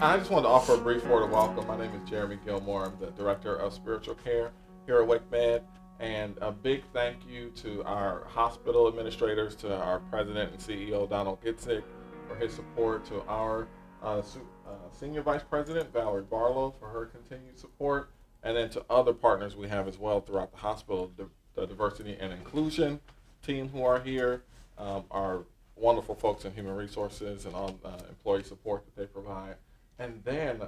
I just wanted to offer a brief word of welcome. My name is Jeremy Gilmore. I'm the Director of Spiritual Care here at WakeMed. And a big thank you to our hospital administrators, to our President and CEO, Donald Gitzik, for his support, to our Senior Vice President, Valerie Barlow, for her continued support, and then to other partners we have as well throughout the hospital, the diversity and inclusion team who are here, our wonderful folks in human resources and all employee support that they provide, and then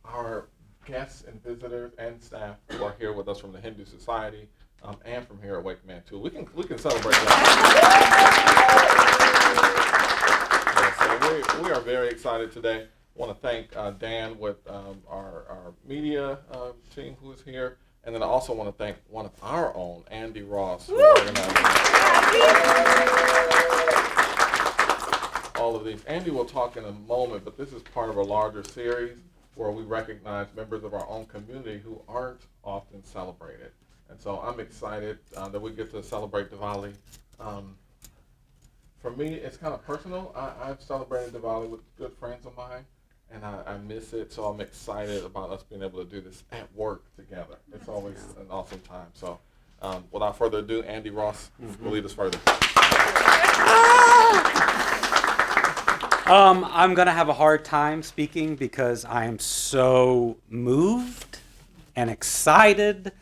our guests and visitors and staff who are here with us from the Hindu Society and from here at WakeMed too. We can celebrate that. Yeah, so we are very excited today. I want to thank Dan with our media team who is here, and then I also want to thank one of our own, Andy Ross, who organized all of these. Andy will talk in a moment, but this is part of a larger series where we recognize members of our own community who aren't often celebrated. And so I'm excited that we get to celebrate Diwali. For me, it's kind of personal. I've celebrated Diwali with good friends of mine, and I miss it, so I'm excited about us being able to do this at work together. It's always an awesome time. So without further ado, Andy Ross will lead us further. I'm going to have a hard time speaking because I am so moved and excited.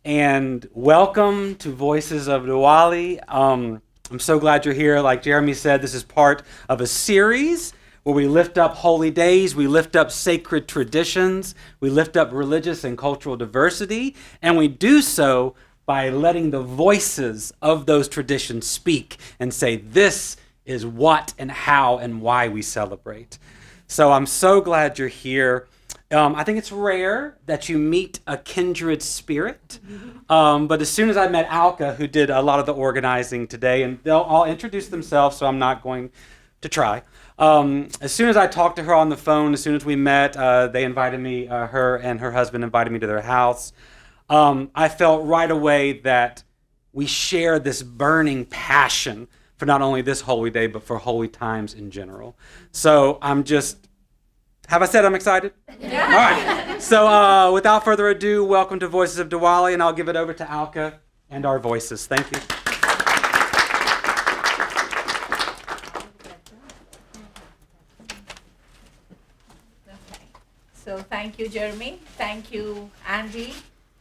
And welcome to Voices of Diwali. I'm so glad you're here. Like Jeremy said, this is part of a series where we lift up holy days, we lift up sacred traditions, we lift up religious and cultural diversity, and we do so by letting the voices of those traditions speak and say, this is what and how and why we celebrate. So I'm so glad you're here. I think it's rare that you meet a kindred spirit, but as soon as I met Alka, who did a lot of the organizing today, and they'll all introduce themselves, so I'm not going to try. As soon as I talked to her on the phone, as soon as we met, they invited me, her and her husband invited me to their house. I felt right away that we share this burning passion for not only this holy day, but for holy times in general. So have I said I'm excited? Yeah. All right. So without further ado, welcome to Voices of Diwali, and I'll give it over to Alka and our voices. Thank you. So thank you, Jeremy. Thank you, Andy,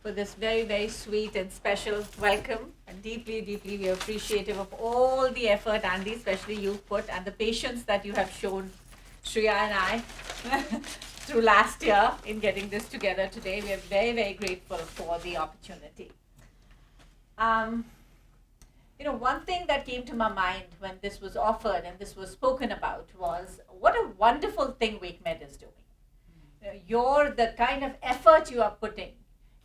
for this very, very sweet and special welcome. And deeply, deeply we are appreciative of all the effort, Andy, especially you've put, and the patience that you have shown Shreya and I through last year in getting this together today. We are very, very grateful for the opportunity. One thing that came to my mind when this was offered and this was spoken about was what a wonderful thing WakeMed is doing. The kind of effort you are putting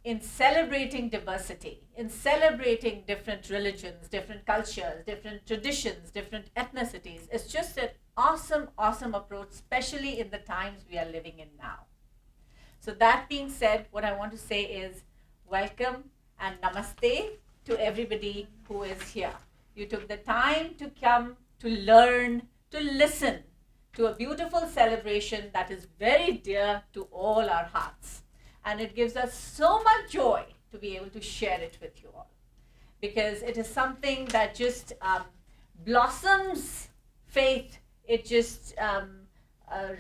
in celebrating diversity, in celebrating different religions, different cultures, different traditions, different ethnicities. It's just an awesome, awesome approach, especially in the times we are living in now. So that being said, what I want to say is welcome and namaste to everybody who is here. You took the time to come, to learn, to listen to a beautiful celebration that is very dear to all our hearts. And it gives us so much joy to be able to share it with you all, because it is something that just blossoms faith. It just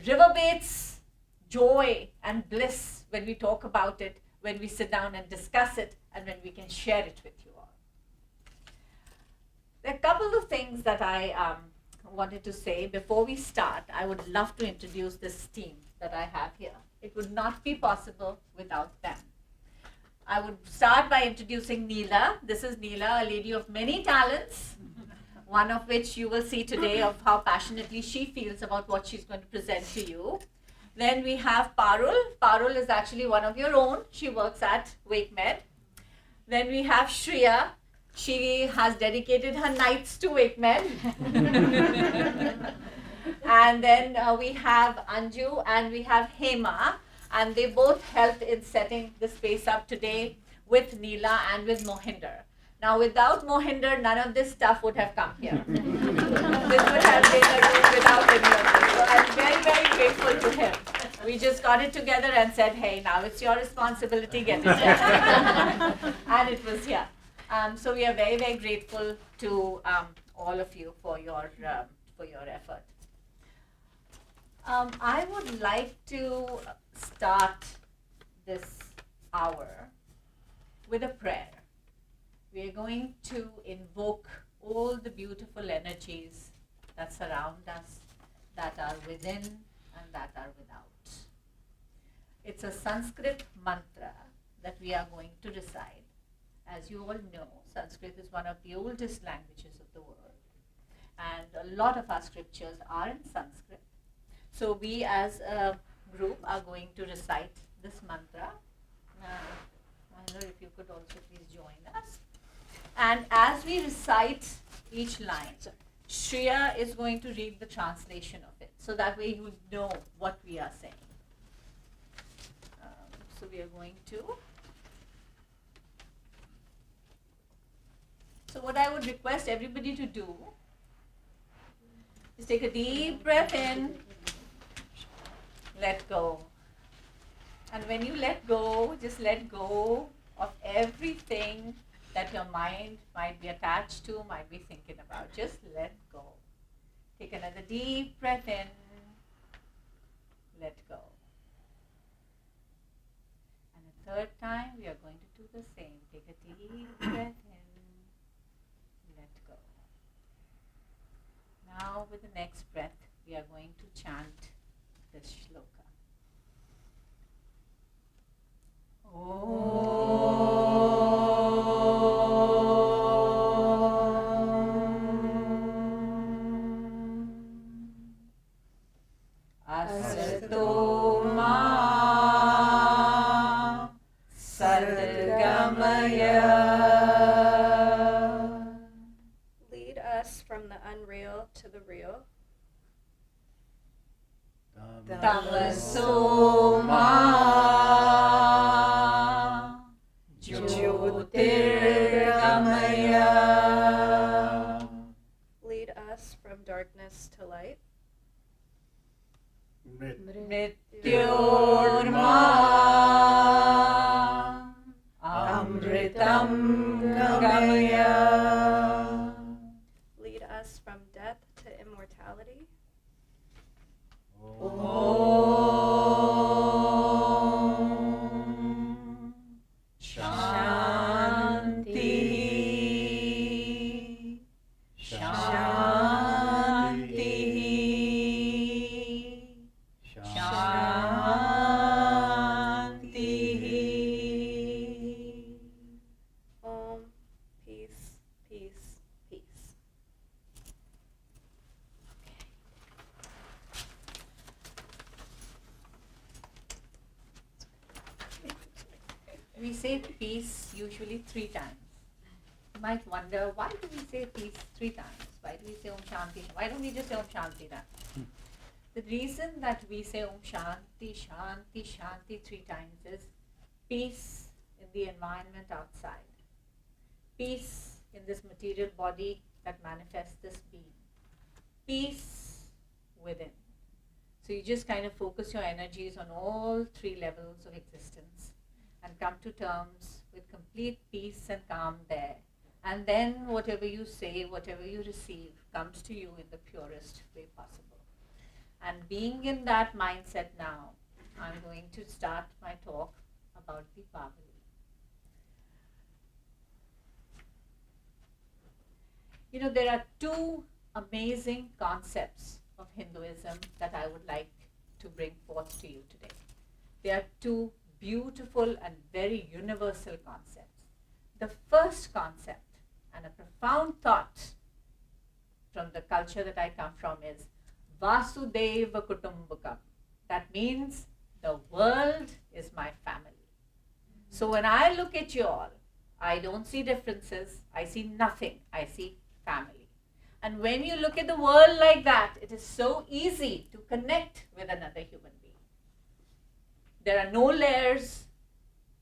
reverberates joy and bliss when we talk about it, when we sit down and discuss it, and when we can share it with you all. There are a couple of things that I wanted to say before we start. I would love to introduce this team that I have here. It would not be possible without them. I would start by introducing Neela. This is Neela, a lady of many talents, one of which you will see today of how passionately she feels about what she's going to present to you. Then we have Parul. Parul is actually one of your own. She works at WakeMed. Then we have Shreya. She has dedicated her nights to WakeMed. And then we have Anju and we have Hema, and they both helped in setting the space up today with Neela and with Mohinder. Now, without Mohinder, none of this stuff would have come here. This would have been a room without any of this. So I'm very, very grateful to him. We we just got it together and said, hey, now it's your responsibility, get it done. And it was here. So we are very, very grateful to all of you for your effort. I would like to start this hour with a prayer. We are going to invoke all the beautiful energies that surround us, that are within and that are without. It's a Sanskrit mantra that we are going to recite. As you all know, Sanskrit is one of the oldest languages of the world, and a lot of our scriptures are in Sanskrit. So we as a group are going to recite this mantra. I don't know if you could also please join us. And as we recite each line, Shreya is going to read the translation of it, so that way you know what we are saying. So we are going to. So what I would request everybody to do is take a deep breath in, let go. And when you let go, just let go of everything that your mind might be attached to, might be thinking about. Just let go. Take another deep breath in, let go. And the third time, we are going to do the same. Take a deep breath in, let go. Now, with the next breath, we are going to chant this shloka. Asato ma sadgamaya. Lead us from the unreal to the real. Tamaso ma jyotirgamaya. Lead us from darkness to light. Mrityorma amritam gamaya. Lead us from death to immortality. Om Shanti Shanti Shanti. Om, peace, peace, peace. We say peace usually 3 times. You might wonder, why do we say peace 3 times? Why do we say Om Shanti? Why don't we just say Om Shanti then? The reason that we say Om Shanti, Shanti, Shanti 3 times is peace in the environment outside. Peace in this material body that manifests this being. Peace within. So you just kind of focus your energies on all 3 levels of existence and come to terms with complete peace and calm there. And then whatever you say, whatever you receive, comes to you in the purest way possible. And being in that mindset now, I'm going to start my talk about Diwali. You know, there are 2 amazing concepts of Hinduism that I would like to bring forth to you today. They are 2 beautiful and very universal concepts. The first concept, and a profound thought from the culture that I come from, is Vasudeva Kutumbakam. That means the world is my family. So when I look at you all, I don't see differences, I see nothing, I see family. And when you look at the world like that, it is so easy to connect with another human being. There are no layers,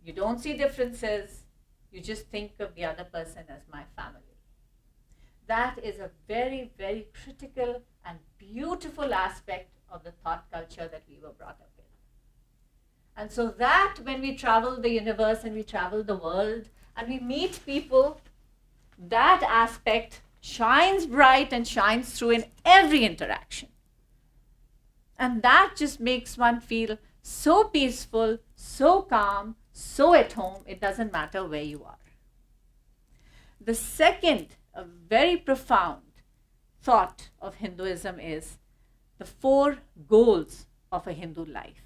you don't see differences, you just think of the other person as my family. That is a very, very critical and beautiful aspect of the thought culture that we were brought up in. And so that when we travel the universe and we travel the world and we meet people, that aspect shines bright and shines through in every interaction. And that just makes one feel so peaceful, so calm, so at home, it doesn't matter where you are. The second, a very profound thought of Hinduism is the 4 goals of a Hindu life.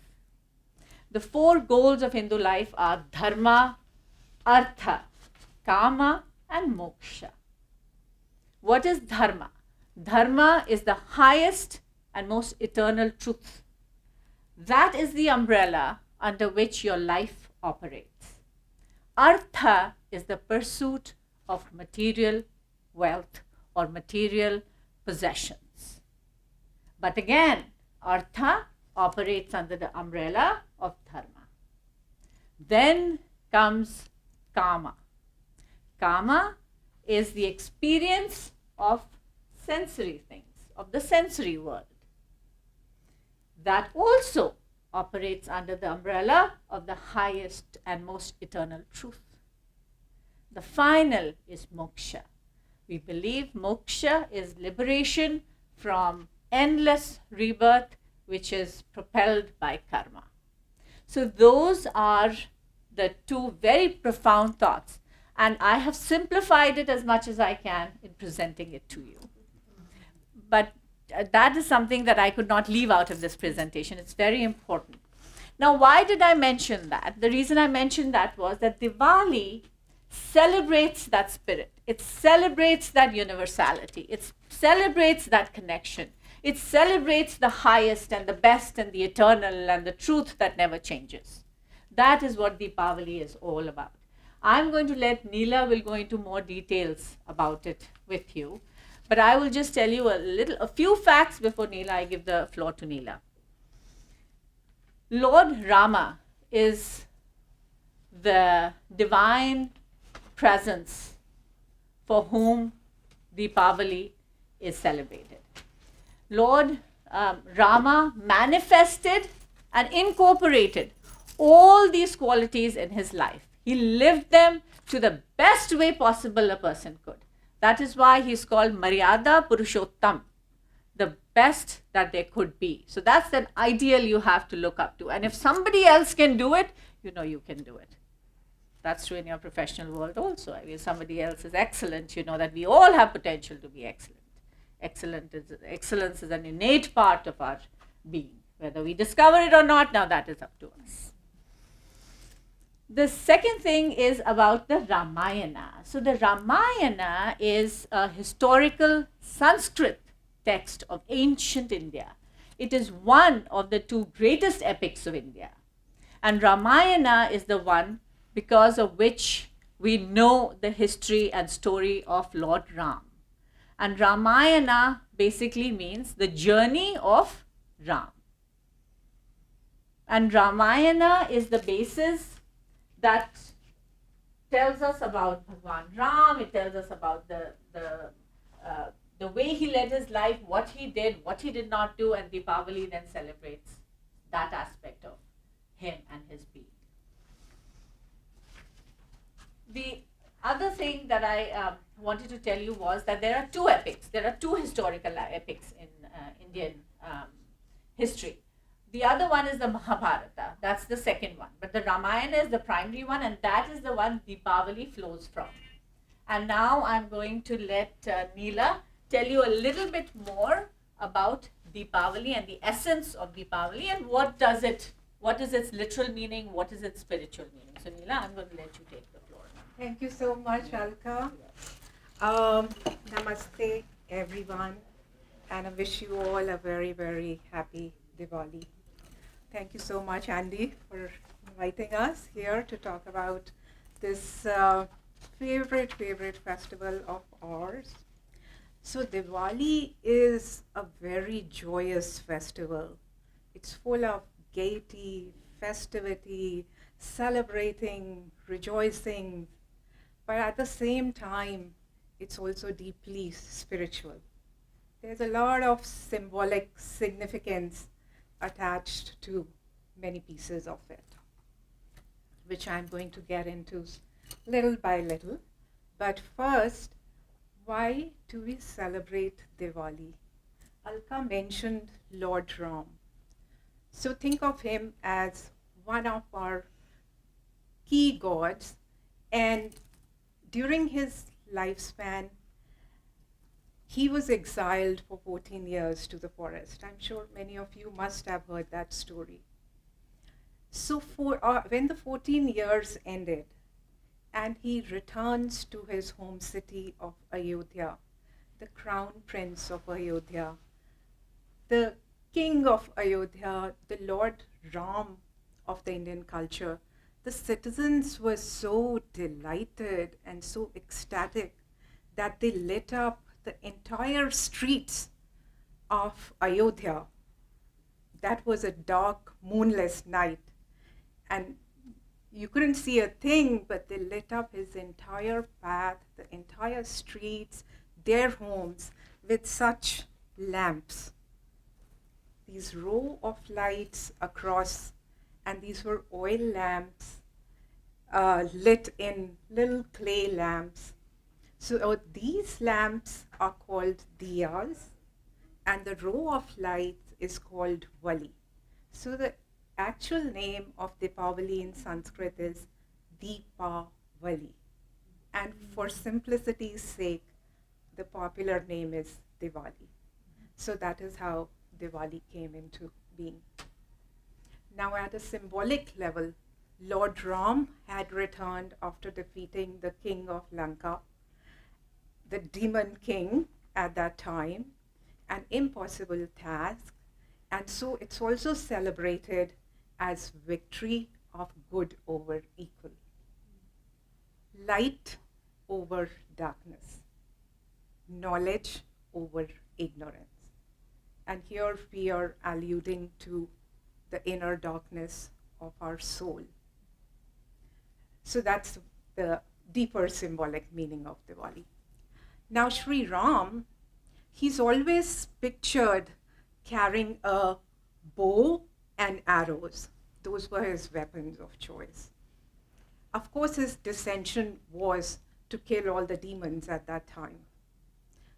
The 4 goals of Hindu life are dharma, artha, kama, and moksha. What is dharma? Dharma is the highest and most eternal truth. That is the umbrella under which your life operates. Artha is the pursuit of material wealth or material possessions. But again, artha operates under the umbrella of dharma. Then comes kama. Kama is the experience of sensory things, of the sensory world. That also operates under the umbrella of the highest and most eternal truth. The final is moksha. We believe moksha is liberation from endless rebirth, which is propelled by karma. So those are the 2 very profound thoughts. And I have simplified it as much as I can in presenting it to you. But that is something that I could not leave out of this presentation. It's very important. Now, why did I mention that? The reason I mentioned that was that Diwali celebrates that spirit. It celebrates that universality. It celebrates that connection. It celebrates the highest and the best and the eternal and the truth that never changes. That is what Deepavali is all about. I'm going to let Neela will go into more details about it with you. But I will just tell you a few facts before Neela, I give the floor to Neela. Lord Rama is the divine presence for whom Deepavali is celebrated. Lord Rama manifested and incorporated all these qualities in his life. He lived them to the best way possible a person could. That is why he's called Maryada Purushottam, the best that there could be. So that's an ideal you have to look up to. And if somebody else can do it, you know you can do it. That's true in your professional world also. I mean, if somebody else is excellent, you know that we all have potential to be excellent. Excellence is an innate part of our being. Whether we discover it or not, now that is up to us. The second thing is about the Ramayana. So the Ramayana is a historical Sanskrit text of ancient India. It is one of the 2 greatest epics of India. And Ramayana is the one because of which we know the history and story of Lord Ram. And Ramayana basically means the journey of Ram. And Ramayana is the basis that tells us about Bhagwan Ram. It tells us about the way he led his life, what he did, what he did not do, and Deepavali then celebrates that aspect of him and his being. The other thing that I wanted to tell you was that there are 2 epics. There are 2 historical epics in Indian history. The other one is the Mahabharata. That's the second one. But the Ramayana is the primary one, and that is the one Deepavali flows from. And now I'm going to let Neela tell you a little bit more about Deepavali and the essence of Deepavali and what is its literal meaning, what is its spiritual meaning. So Neela, I'm going to let you take the floor. Thank you so much, Alka. Namaste, everyone, and I wish you all a very, very happy Diwali. Thank you so much, Andy, for inviting us here to talk about this favorite festival of ours. So Diwali is a very joyous festival. It's full of gaiety, festivity, celebrating, rejoicing, but at the same time, it's also deeply spiritual. There's a lot of symbolic significance attached to many pieces of it. which I'm going to get into little by little. But first, why do we celebrate Diwali? Alka mentioned Lord Ram. So think of him as one of our key gods, and during his lifespan, he was exiled for 14 years to the forest. I'm sure many of you must have heard that story. So when the 14 years ended and he returns to his home city of Ayodhya, the crown prince of Ayodhya, the king of Ayodhya, the Lord Ram of the Indian culture, the citizens were so delighted and so ecstatic that they lit up the entire streets of Ayodhya. That was a dark, moonless night, and you couldn't see a thing, but they lit up his entire path, the entire streets, their homes, with such lamps. These row of lights across, and these were oil lamps lit in little clay lamps. So these lamps are called diyas, and the row of lights is called Vali. So the actual name of Deepavali in Sanskrit is Deepavali. And for simplicity's sake, the popular name is Diwali. So that is how Diwali came into being. Now at a symbolic level, Lord Ram had returned after defeating the king of Lanka, the demon king at that time, an impossible task, and so it's also celebrated as victory of good over evil, light over darkness, knowledge over ignorance. And here we are alluding to the inner darkness of our soul. So that's the deeper symbolic meaning of Diwali. Now Sri Ram, he's always pictured carrying a bow and arrows. Those were his weapons of choice. Of course, his dissension was to kill all the demons at that time.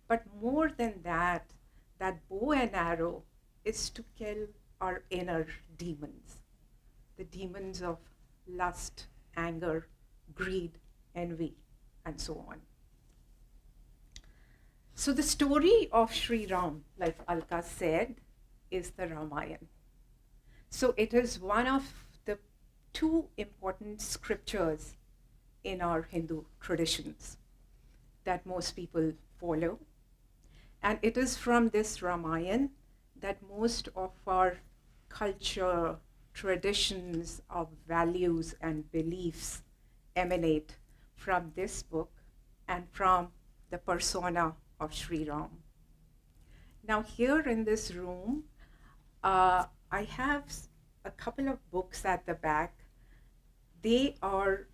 But more than that, that bow and arrow is to kill our inner demons, the demons of lust, anger, greed, envy, and so on. So the story of Sri Ram, like Alka said, is the Ramayana. So it is one of the two important scriptures in our Hindu traditions that most people follow. And it is from this Ramayana that most of our culture, traditions of values and beliefs emanate from this book and from the persona of Sri Ram. Now here in this room, I have a couple of books at the back. They are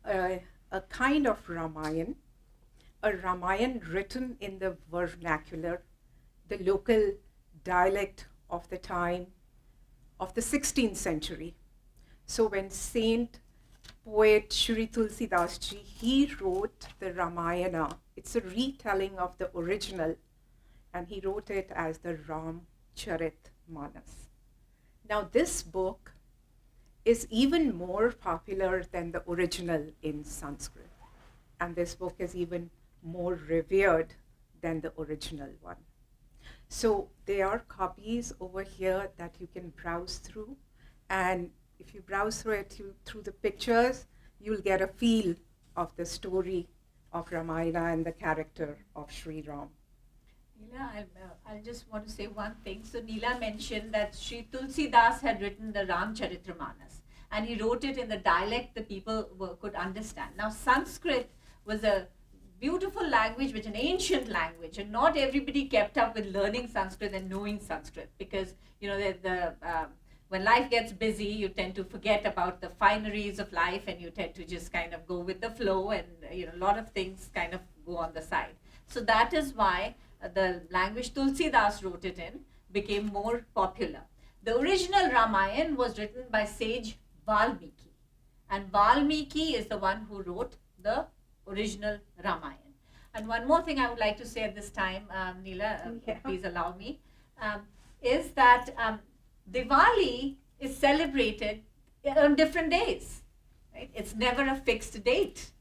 a kind of Ramayana, a Ramayana written in the vernacular, the local dialect of the time of the 16th century. So when saint poet Shri Tulsi Das ji, he wrote the Ramayana. It's a retelling of the original, and he wrote it as the Ramcharitmanas. Now this book is even more popular than the original in Sanskrit, and this book is even more revered than the original one. So there are copies over here that you can browse through, and if you browse through it through the pictures, you'll get a feel of the story of Ramayana and the character of Sri Ram. Neela, I'll just want to say one thing. So Neela mentioned that Sri Tulsi Das had written the Ramcharitramanas, and he wrote it in the dialect the people could understand. Now Sanskrit was a beautiful language, which an ancient language, and not everybody kept up with learning Sanskrit and knowing Sanskrit, because when life gets busy, you tend to forget about the fineries of life, and you tend to just kind of go with the flow, and a lot of things kind of go on the side. So that is why the language Tulsi Das wrote it in became more popular. The original Ramayana was written by sage Valmiki, And Valmiki is the one who wrote the original Ramayana. And one more thing I would like to say at this time, Neela, please allow me, is that Diwali is celebrated on different days. Right? It's never a fixed date.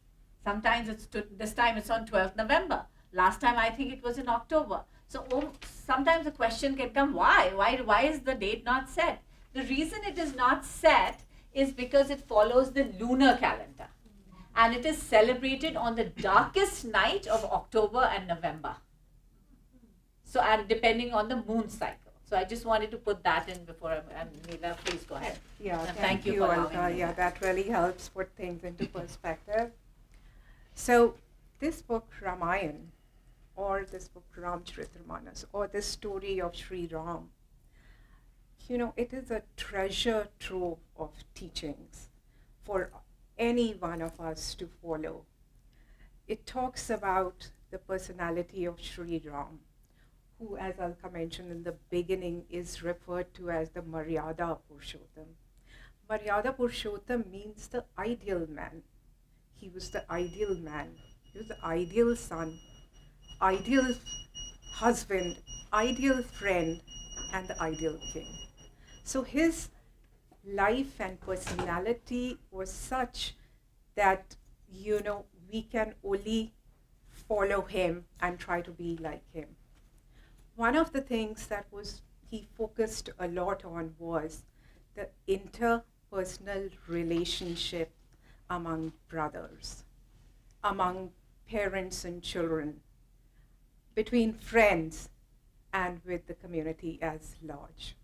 Sometimes this time it's on 12th November. Last time I think it was in October. So sometimes the question can come, why? Why is the date not set? The reason it is not set is because it follows the lunar calendar. And it is celebrated on the darkest night of October and November. So, and depending on the moon cycle. So I just wanted to put that in before, and Neela, please go ahead. Yeah, And thank you, for allowing Alka. me. Yeah, that really helps put things into perspective. So this book, Ramayana, or this book, Ramcharitmanas, or this story of Sri Ram, it is a treasure trove of teachings for any one of us to follow. It talks about the personality of Sri Ram, who, as Alka mentioned in the beginning, is referred to as the Maryada Purushottam. Maryada Purushottam means the ideal man. He was the ideal man. He was the ideal son, ideal husband, ideal friend, and the ideal king. So his life and personality was such that, we can only follow him and try to be like him. One of the things that he focused a lot on was the interpersonal relationship among brothers, among parents and children, between friends, and with the community as large.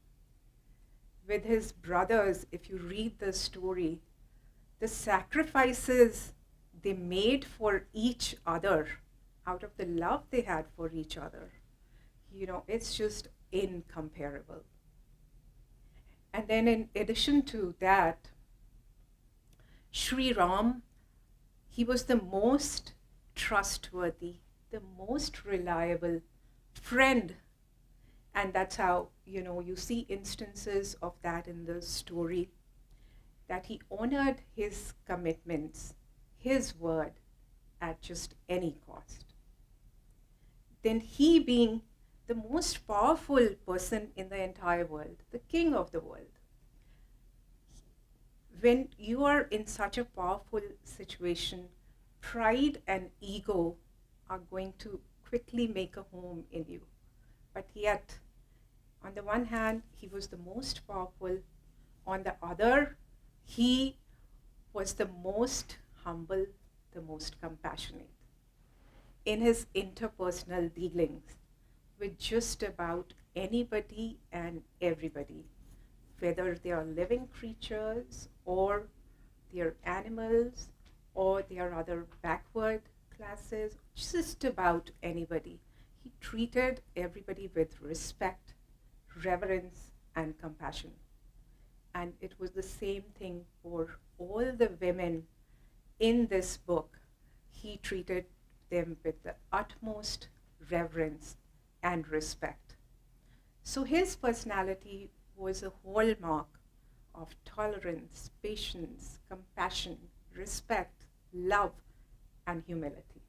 With his brothers, if you read the story, the sacrifices they made for each other out of the love they had for each other, it's just incomparable. And then in addition to that, Sri Ram, he was the most trustworthy, the most reliable friend. And that's how, you see instances of that in the story, that he honored his commitments, his word, at just any cost. Then he, being the most powerful person in the entire world, the king of the world, when you are in such a powerful situation, pride and ego are going to quickly make a home in you. But yet, on the one hand, he was the most powerful. On the other, he was the most humble, the most compassionate in his interpersonal dealings with just about anybody and everybody, whether they are living creatures or they are animals or they are other backward classes, just about anybody. He treated everybody with respect, reverence, and compassion. And it was the same thing for all the women in this book. He treated them with the utmost reverence and respect. So his personality was a hallmark of tolerance, patience, compassion, respect, love, and humility.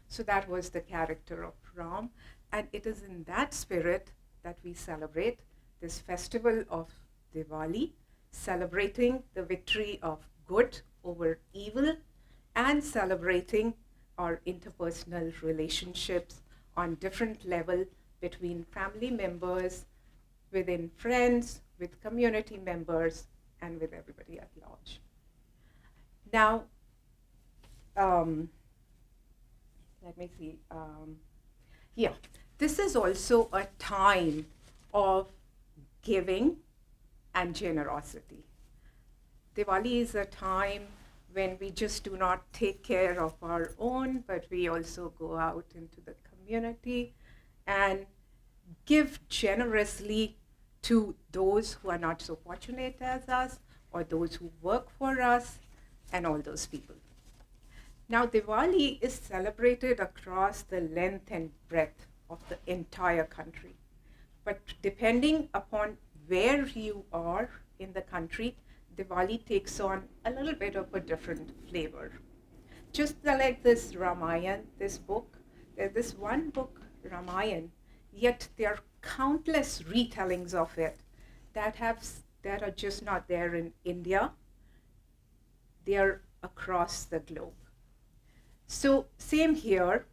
So that was the character of Ram, and it is in that spirit that we celebrate this festival of Diwali, celebrating the victory of good over evil and celebrating our interpersonal relationships on different level between family members, within friends, with community members, and with everybody at large. Now, let me see. This is also a time of giving and generosity. Diwali is a time when we just do not take care of our own, but we also go out into the community and give generously to those who are not so fortunate as us, or those who work for us, and all those people. Now, Diwali is celebrated across the length and breadth of the entire country. But depending upon where you are in the country, Diwali takes on a little bit of a different flavor. Just like this Ramayan, this book, there's this one book, Ramayan, yet there are countless retellings of it that are just not there in India. They are across the globe. So same here.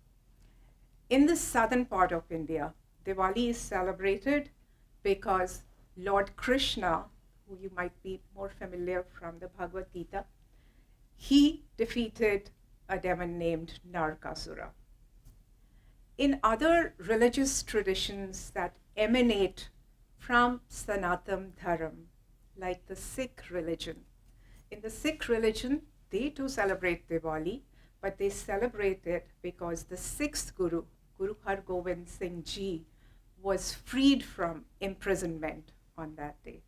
In the southern part of India, Diwali is celebrated because Lord Krishna, who you might be more familiar from the Bhagavad Gita, he defeated a demon named Narkasura. In other religious traditions that emanate from Sanatan Dharam, like the Sikh religion, in the Sikh religion, they too celebrate Diwali, but they celebrate it because the sixth Guru, Guru Har Gobind Singh Ji, was freed from imprisonment on that day.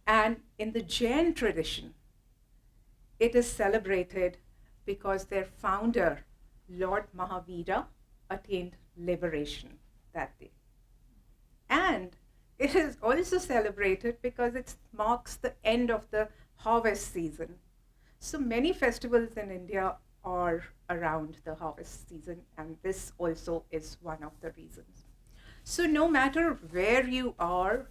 And in the Jain tradition, it is celebrated because their founder, Lord Mahavira, attained liberation that day. And it is also celebrated because it marks the end of the harvest season. So many festivals in India are around the harvest season, and this also is one of the reasons. So no matter where you are,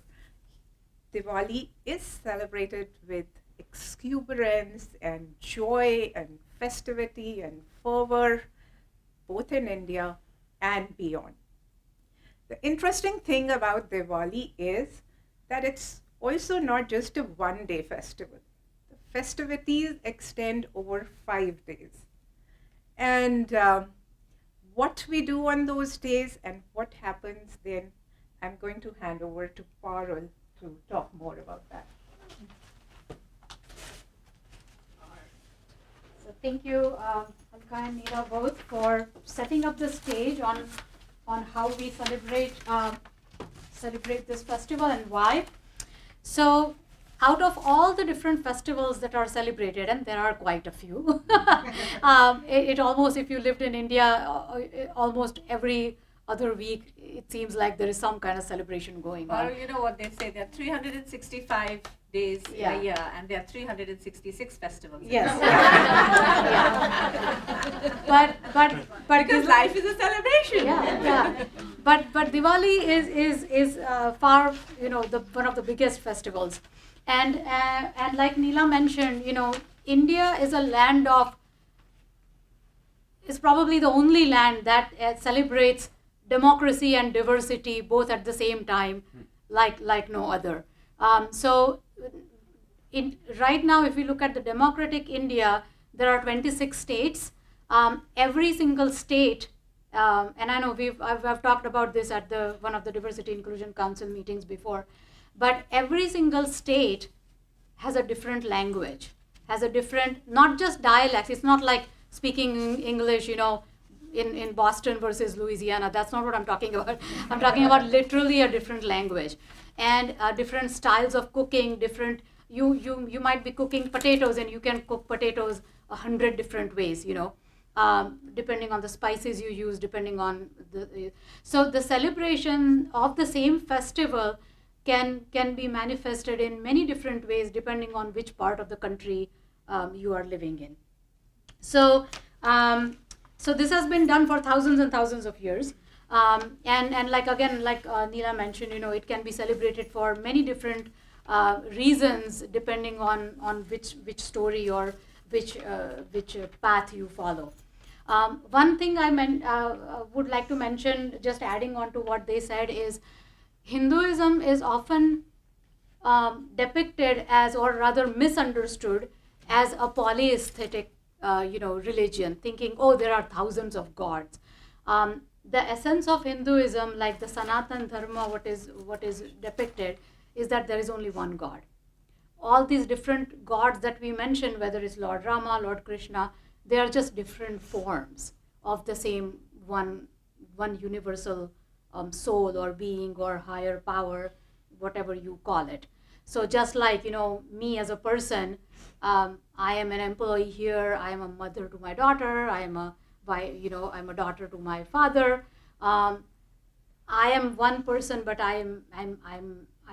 Diwali is celebrated with exuberance and joy and festivity and fervor, both in India and beyond. The interesting thing about Diwali is that it's also not just a one-day festival. The festivities extend over 5 days. And what we do on those days and what happens then, I'm going to hand over to Parul to talk more about that. So thank you, Alka and Neera, both for setting up the stage on how we celebrate this festival and why. So out of all the different festivals that are celebrated, and there are quite a few, it almost, if you lived in India, almost every other week, it seems like there is some kind of celebration going on. Or you know what they say, there are 365 days a year, and there are 366 festivals. Yes. Yeah. But because life is a celebration. Yeah. But Diwali is far, one of the biggest festivals, and like Neela mentioned, India is a land is probably the only land that celebrates democracy and diversity both at the same time, like no other. So right now, if we look at the democratic India, there are 26 states. Every single state, and I know I've talked about this at one of the Diversity Inclusion Council meetings before, but every single state has a different language, has a different, not just dialects. It's not like speaking English, in Boston versus Louisiana. That's not what I'm talking about. I'm talking about literally a different language and different styles of cooking. Different, you might be cooking potatoes and you can cook potatoes 100 different ways, depending on the spices you use, depending on so the celebration of the same festival can be manifested in many different ways depending on which part of the country you are living in. So this has been done for thousands and thousands of years. And like Neela mentioned, it can be celebrated for many different reasons depending on which story or which path you follow. One thing I would like to mention, just adding on to what they said, is Hinduism is often depicted as, or rather misunderstood as, a polytheistic religion, thinking, there are thousands of gods. The essence of Hinduism, like the Sanatan Dharma, what is depicted, is that there is only one God. All these different gods that we mentioned, whether it's Lord Rama, Lord Krishna, they are just different forms of the same one universal soul or being or higher power, whatever you call it. So just like, me as a person, I am an employee here, I am a mother to my daughter, I'm a daughter to my father. I am one person, but I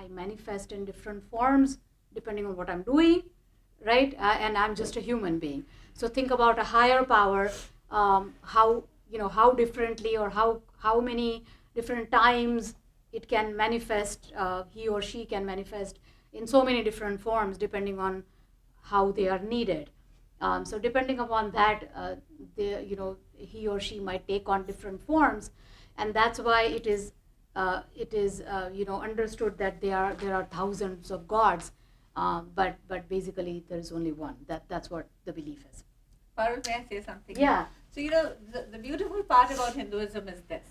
manifest in different forms depending on what I'm doing, right? And I'm just a human being. So think about a higher power, how differently or how many different times it can manifest, he or she can manifest in so many different forms depending on how they are needed. So depending upon that, he or she might take on different forms, and that's why it is understood that there are thousands of gods, but basically there is only one. That's what the belief is. Parul, may I say something? Yeah. So, the beautiful part about Hinduism is this.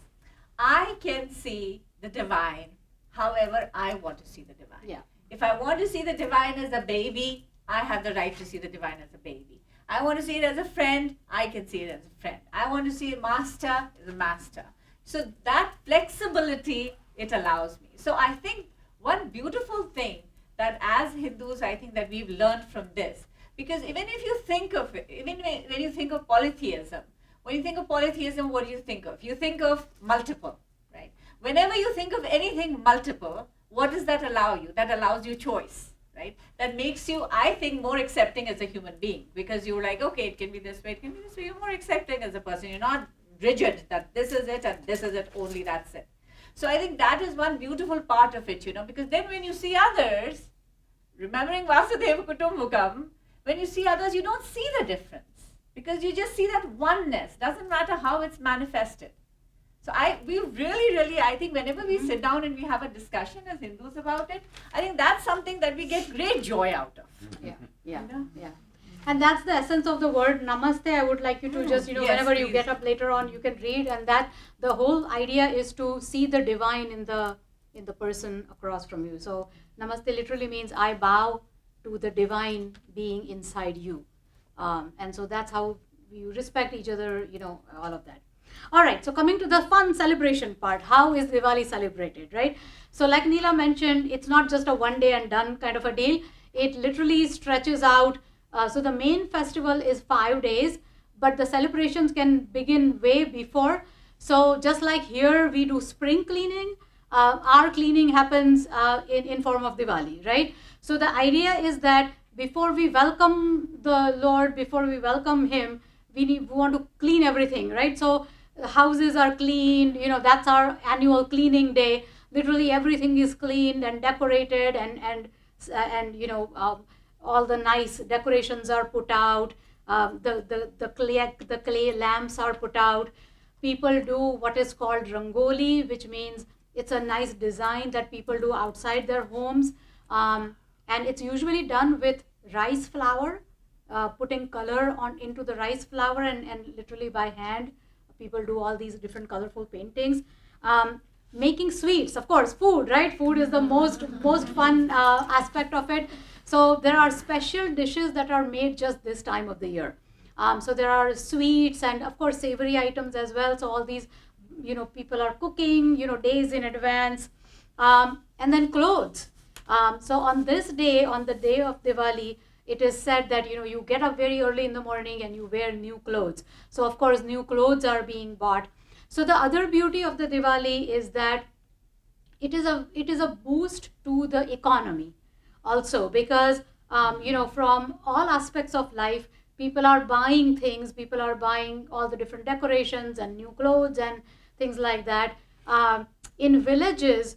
I can see the divine however I want to see the divine. Yeah. If I want to see the divine as a baby, I have the right to see the divine as a baby. I want to see it as a friend, I can see it as a friend. I want to see a master as a master. So that flexibility, it allows me. So I think one beautiful thing that as Hindus, I think that we've learned from this, because even if you think of it, even when you think of polytheism, what do you think of? You think of multiple, right? Whenever you think of anything multiple, what does that allow you? That allows you choice, right? That makes you, I think, more accepting as a human being, because you're like, okay, it can be this way, it can be this way. You're more accepting as a person. You're not rigid that this is it and this is it, only that's it. So I think that is one beautiful part of it, because then when you see others, remembering Vasudeva Kutumbakam, when you see others, you don't see the difference, because you just see that oneness. Doesn't matter how it's manifested. So we really, I think whenever we sit down and we have a discussion as Hindus about it, I think that's something that we get great joy out of. Yeah. And that's the essence of the word namaste. I would like you to just, Yes, whenever you please. get up later on, you can read, and that the whole idea is to see the divine in the person across from you. So namaste literally means I bow to the divine being inside you. And so that's how you respect each other, all of that. All right, so coming to the fun celebration part, how is Diwali celebrated, right? So like Neela mentioned, it's not just a one day and done kind of a deal. It literally stretches out. So the main festival is 5 days, but the celebrations can begin way before. So just like here we do spring cleaning, our cleaning happens in form of Diwali, right? So the idea is that before we welcome the Lord, before we welcome Him, we want to clean everything, right? So the houses are cleaned, that's our annual cleaning day. Literally everything is cleaned and decorated, and all the nice decorations are put out. The clay lamps are put out. People do what is called rangoli, which means it's a nice design that people do outside their homes, and it's usually done with rice flour, putting color into the rice flour, and literally by hand people do all these different colorful paintings. Making sweets, of course, food, right? Food is the most fun aspect of it. So there are special dishes that are made just this time of the year. So there are sweets and of course savory items as well. So all these, people are cooking, days in advance. And then clothes. So on this day, on the day of Diwali, it is said that, you get up very early in the morning and you wear new clothes. So of course, new clothes are being bought. So the other beauty of the Diwali is that it is a boost to the economy also, because, from all aspects of life, people are buying things, people are buying all the different decorations and new clothes and things like that. In villages,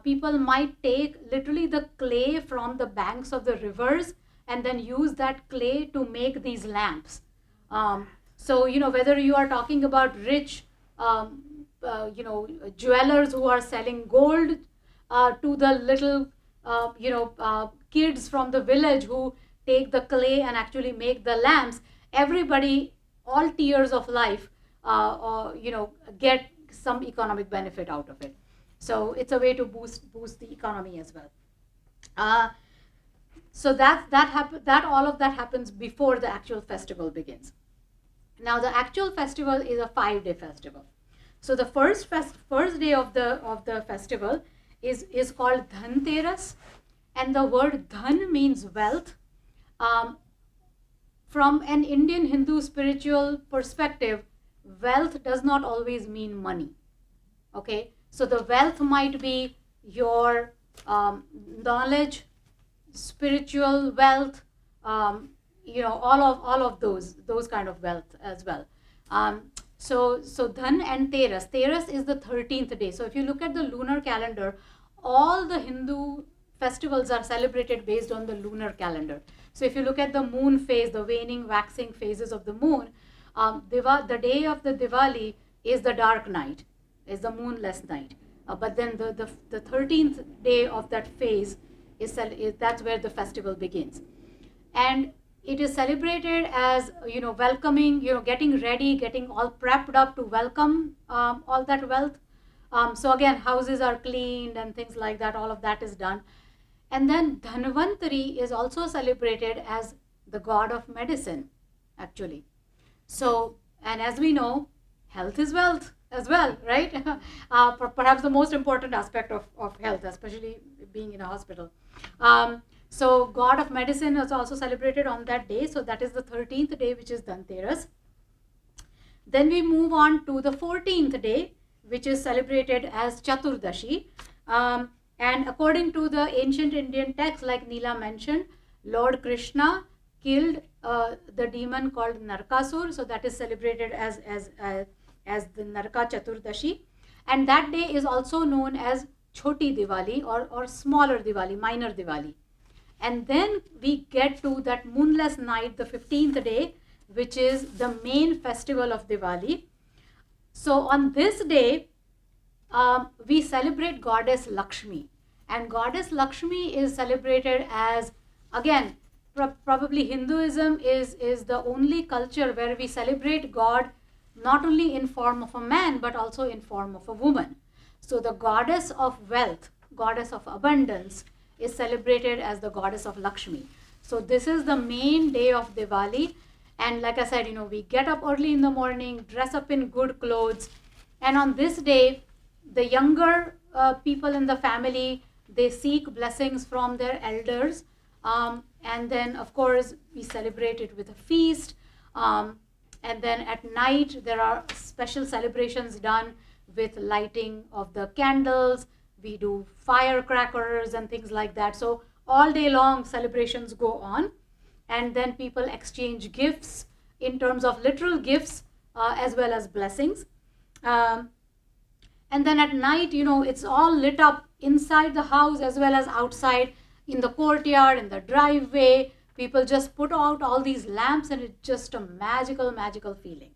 people might take literally the clay from the banks of the rivers and then use that clay to make these lamps. So, whether you are talking about rich, jewelers who are selling gold to the little, kids from the village who take the clay and actually make the lamps, everybody, all tiers of life, get some economic benefit out of it. So it's a way to boost the economy as well. So that all of that happens before the actual festival begins. Now the actual festival is a 5-day festival. So the first day of the festival is called Dhanteras, and the word dhan means wealth. From an Indian Hindu spiritual perspective, wealth does not always mean money. Okay, so the wealth might be your knowledge, spiritual wealth, all of those kind of wealth as well. So Dhan and Teras. Teras is the 13th day. So if you look at the lunar calendar, all the Hindu festivals are celebrated based on the lunar calendar. So if you look at the moon phase, the waning, waxing phases of the moon, the day of the Diwali is the dark night, is the moonless night. But then the 13th day of that phase is that's where the festival begins. And it is celebrated as, welcoming, getting ready, getting all prepped up to welcome all that wealth. So again, houses are cleaned and things like that, all of that is done. And then Dhanvantari is also celebrated as the god of medicine, actually. So, and as we know, health is wealth as well, right? Perhaps the most important aspect of health, especially being in a hospital. So god of medicine is also celebrated on that day. So that is the 13th day, which is Dhanteras. Then we move on to the 14th day, which is celebrated as Chaturdashi. And according to the ancient Indian texts, like Neela mentioned, Lord Krishna killed the demon called Narkasur. So that is celebrated as the Narka Chaturdashi. And that day is also known as Choti Diwali or smaller Diwali, minor Diwali. And then we get to that moonless night, the 15th day, which is the main festival of Diwali. So on this day, we celebrate goddess Lakshmi. And goddess Lakshmi is celebrated as, again, probably Hinduism is the only culture where we celebrate God not only in form of a man, but also in form of a woman. So the goddess of wealth, goddess of abundance, is celebrated as the goddess of Lakshmi. So this is the main day of Diwali. And like I said, we get up early in the morning, dress up in good clothes. And on this day, the younger people in the family, they seek blessings from their elders. And then, of course, we celebrate it with a feast. And then at night, there are special celebrations done with lighting of the candles. We do firecrackers and things like that. So all day long, celebrations go on. And then people exchange gifts in terms of literal gifts as well as blessings. And then at night, it's all lit up inside the house as well as outside in the courtyard, in the driveway. People just put out all these lamps and it's just a magical, magical feeling.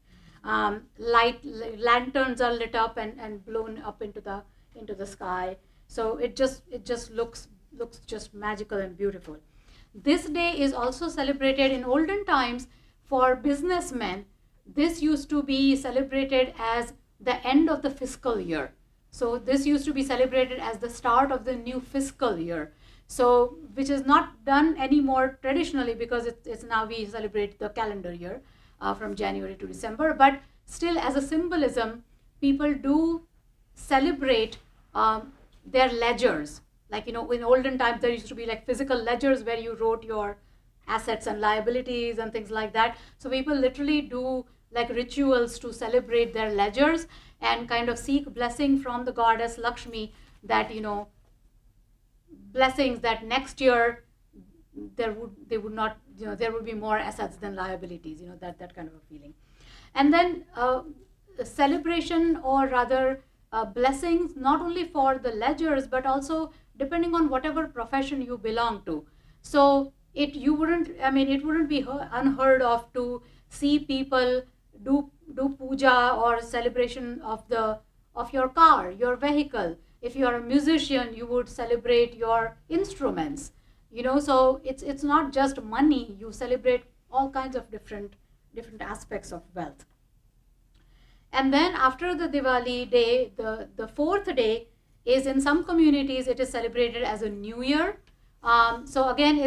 Lanterns are lit up and blown up into the sky. So it just looks just magical and beautiful. This day is also celebrated in olden times for businessmen. This used to be celebrated as the end of the fiscal year. So this used to be celebrated as the start of the new fiscal year. So which is not done anymore traditionally because it's now we celebrate the calendar year from January to December. But still, as a symbolism, people do celebrate their ledgers. Like, in olden times, there used to be like physical ledgers where you wrote your assets and liabilities and things like that. So people literally do like rituals to celebrate their ledgers and kind of seek blessing from the goddess Lakshmi that, blessings that next year there would be more assets than liabilities, that kind of a feeling. And then celebration, or rather blessings, not only for the ledgers, but also depending on whatever profession you belong to. So it wouldn't be unheard of to see people do puja or celebration of your car, your vehicle. If you are a musician, you would celebrate your instruments. So it's not just money. You celebrate all kinds of different aspects of wealth. And then after the Diwali day, the fourth day is, in some communities, it is celebrated as a new year. So again,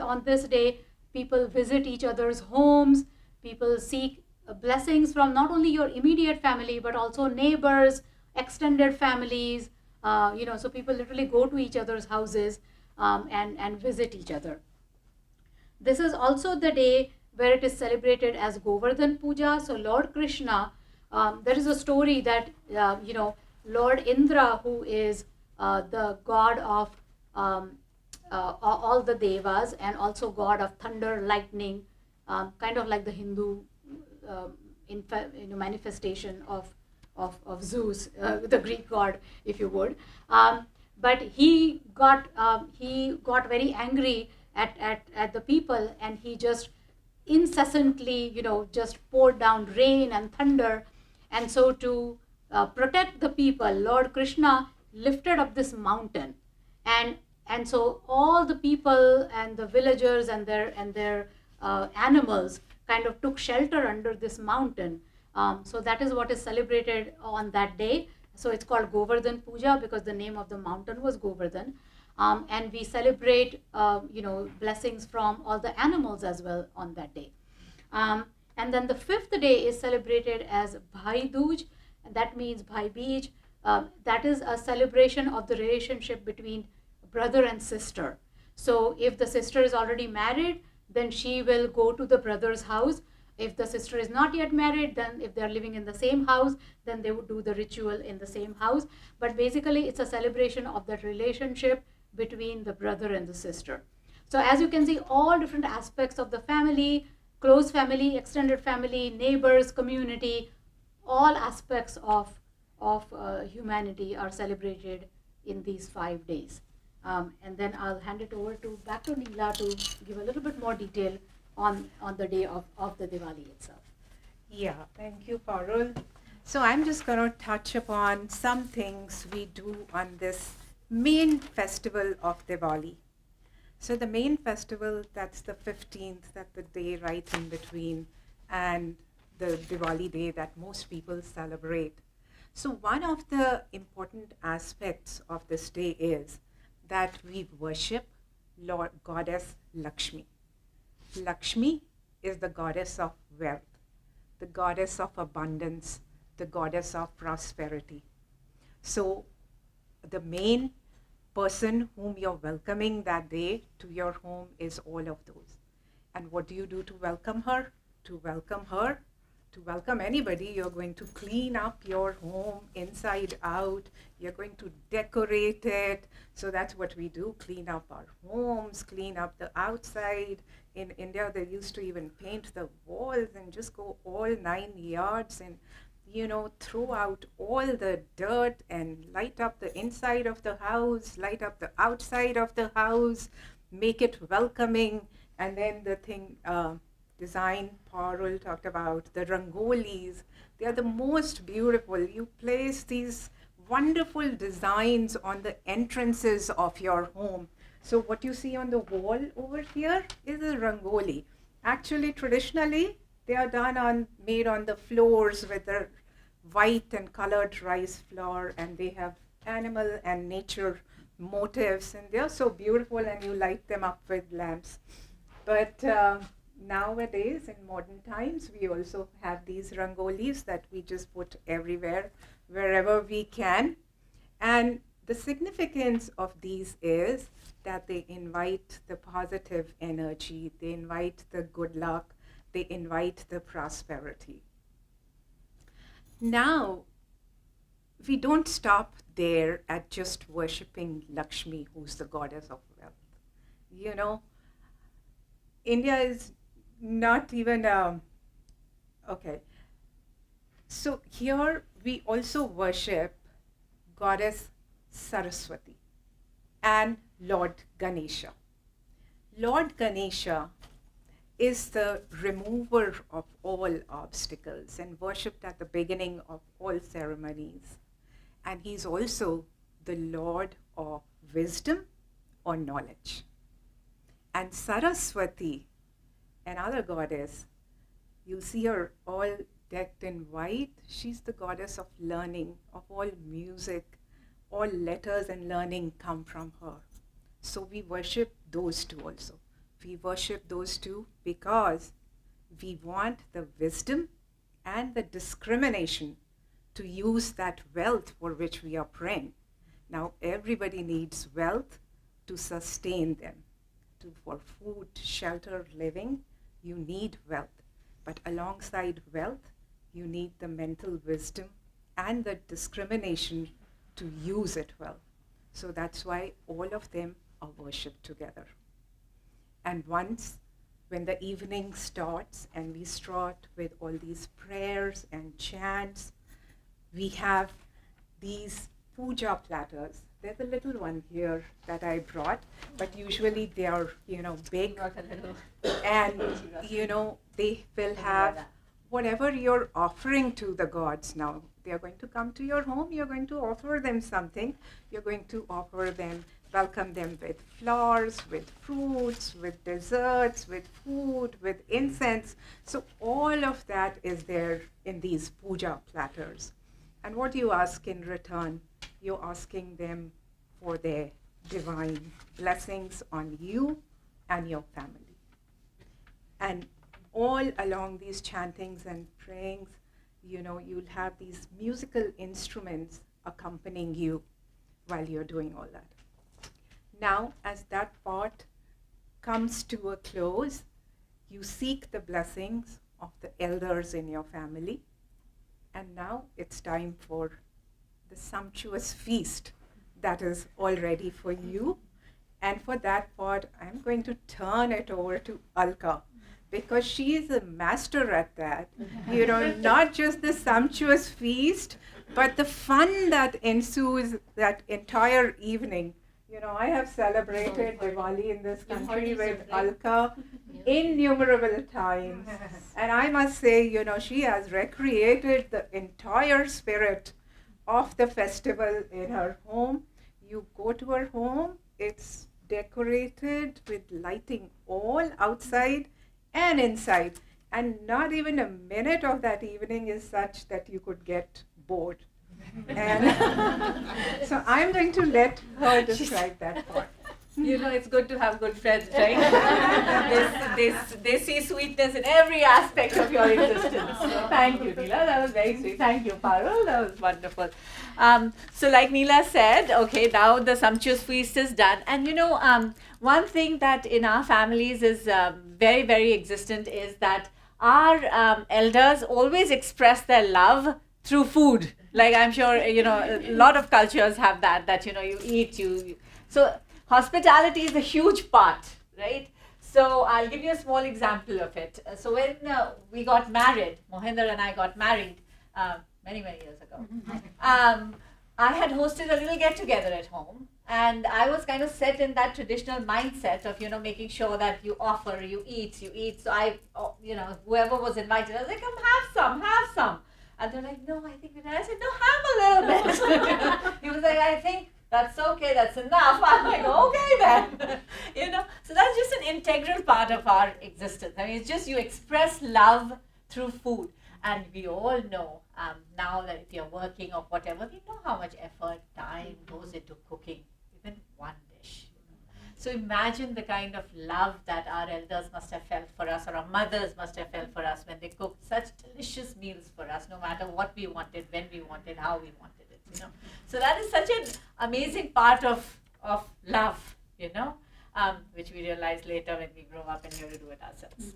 on this day, people visit each other's homes. People seek blessings from not only your immediate family, but also neighbors, extended families. So people literally go to each other's houses and visit each other. This is also the day where it is celebrated as Govardhan Puja. So Lord Krishna, there is a story that, Lord Indra, who is the god of all the devas, and also god of thunder, lightning, kind of like the Hindu manifestation of Zeus, the Greek god, if you would. But he got very angry at the people, and he just incessantly, just poured down rain and thunder. And so to protect the people, Lord Krishna lifted up this mountain, and so all the people and the villagers and their animals kind of took shelter under this mountain. So that is what is celebrated on that day. So it's called Govardhan Puja because the name of the mountain was Govardhan. And we celebrate, blessings from all the animals as well on that day. And then the fifth day is celebrated as Bhai Dooj, and that means Bhai Beej. That is a celebration of the relationship between brother and sister. So if the sister is already married, then she will go to the brother's house. If the sister is not yet married, then if they are living in the same house, then they would do the ritual in the same house. But basically, it's a celebration of that relationship between the brother and the sister. So as you can see, all different aspects of the family, close family, extended family, neighbors, community, all aspects of humanity are celebrated in these 5 days. And then I'll hand it over back to Neela to give a little bit more detail on the day of the Diwali itself. Yeah, thank you, Parul. So I'm just going to touch upon some things we do on this main festival of Diwali. So the main festival, that's the 15th, that's the day right in between, and the Diwali day that most people celebrate. So one of the important aspects of this day is that we worship Lord Goddess Lakshmi. Lakshmi is the goddess of wealth, the goddess of abundance, the goddess of prosperity. So the main person whom you're welcoming that day to your home is all of those. And what do you do to welcome her? To welcome anybody, you're going to clean up your home inside out. You're going to decorate it. So that's what we do, clean up our homes, clean up the outside. In India, they used to even paint the walls and just go all 9 yards and, throw out all the dirt and light up the inside of the house, light up the outside of the house, make it welcoming. And then the thing, design Parul talked about, the rangolis. They are the most beautiful. You place these wonderful designs on the entrances of your home. So what you see on the wall over here is a rangoli. Actually, traditionally, they are made on the floors with the white and colored rice flour, and they have animal and nature motifs, and they are so beautiful, and you light them up with lamps. But nowadays, in modern times, we also have these rangolis that we just put everywhere, wherever we can. And the significance of these is that they invite the positive energy, they invite the good luck, they invite the prosperity. Now, we don't stop there at just worshipping Lakshmi, who's the goddess of wealth. India is not even okay. So here we also worship Goddess Saraswati and Lord Ganesha. Lord Ganesha is the remover of all obstacles and worshipped at the beginning of all ceremonies. And he's also the Lord of wisdom or knowledge. And Saraswati, another goddess, you'll see her all decked in white. She's the goddess of learning, of all music. All letters and learning come from her. So we worship those two also. We worship those two because we want the wisdom and the discrimination to use that wealth for which we are praying. Now, everybody needs wealth to sustain them. For food, shelter, living, you need wealth. But alongside wealth, you need the mental wisdom and the discrimination to use it well. So that's why all of them a worship together. And once, when the evening starts and we start with all these prayers and chants, we have these puja platters. There's a little one here that I brought, but usually they are, big. And, they will have whatever you're offering to the gods now. They are going to come to your home, you're going to offer them something. You're going to welcome them with flowers, with fruits, with desserts, with food, with incense. So all of that is there in these puja platters. And what you ask in return, you're asking them for their divine blessings on you and your family. And all along these chantings and prayings, you'll have these musical instruments accompanying you while you're doing all that. Now, as that part comes to a close, you seek the blessings of the elders in your family. And now it's time for the sumptuous feast that is all ready for you. And for that part, I'm going to turn it over to Alka, because she is a master at that. Not just the sumptuous feast, but the fun that ensues that entire evening. I have celebrated Diwali in this country with Alka innumerable times. And I must say, she has recreated the entire spirit of the festival in her home. You go to her home, it's decorated with lighting all outside and inside. And not even a minute of that evening is such that you could get bored. And so I'm going to let her describe that part. It's good to have good friends, right? they see sweetness in every aspect of your existence. So thank you, Neela. That was very sweet. Thank you, Parul. That was wonderful. So like Neela said, okay, now the sumptuous feast is done. And one thing that in our families is very, very existent is that our elders always express their love through food. Like I'm sure, a lot of cultures have that, you eat, so hospitality is a huge part, right? So I'll give you a small example of it. So when we got married, Mohinder and I got married many, many years ago, I had hosted a little get-together at home. And I was kind of set in that traditional mindset of, making sure that you offer, you eat. So I, whoever was invited, I was like, come have some. And they're like, no, I think we did. I said, no, have a little bit. He was like, I think that's okay, that's enough. I'm like, okay then. So that's just an integral part of our existence. I mean, it's just you express love through food. And we all know now that if you're working or whatever, we know how much effort, time goes into cooking even one dish. So imagine the kind of love that our elders must have felt for us, or our mothers must have felt for us when they cooked such delicious meals for us, no matter what we wanted, when we wanted, how we wanted it. So that is such an amazing part of love, which we realized later when we grow up and we have to do it ourselves.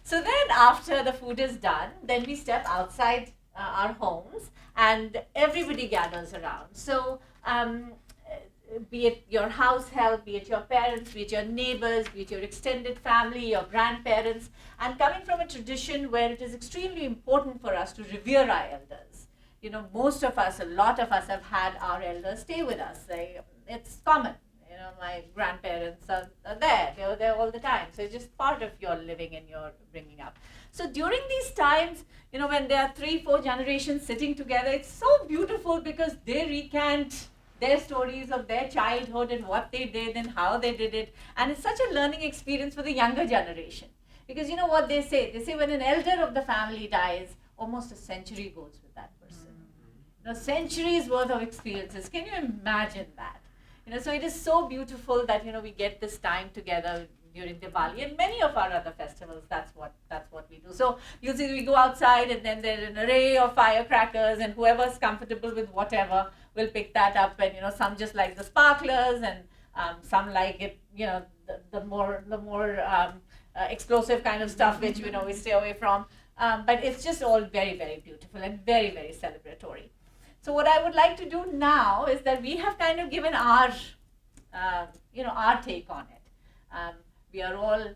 So then after the food is done, then we step outside our homes and everybody gathers around. So be it your house help, be it your parents, be it your neighbors, be it your extended family, your grandparents, and coming from a tradition where it is extremely important for us to revere our elders. Most of us, a lot of us have had our elders stay with us. It's common. My grandparents are there. They're there all the time. So it's just part of your living and your bringing up. So during these times, when there are 3-4 generations sitting together, it's so beautiful because they recant their stories of their childhood and what they did and how they did it. And it's such a learning experience for the younger generation. Because you know what they say? They say when an elder of the family dies, almost a century goes with that person. Centuries worth of experiences. Can you imagine that? So it is so beautiful that, we get this time together during Diwali and many of our other festivals. That's what we do. So you'll see we go outside and then there's an array of firecrackers and whoever's comfortable with whatever will pick that up. And, some just like the sparklers and some like it, the more explosive kind of stuff, which, we stay away from. But it's just all very, very beautiful and very, very celebratory. So what I would like to do now is that we have kind of given our our take on it. We are all in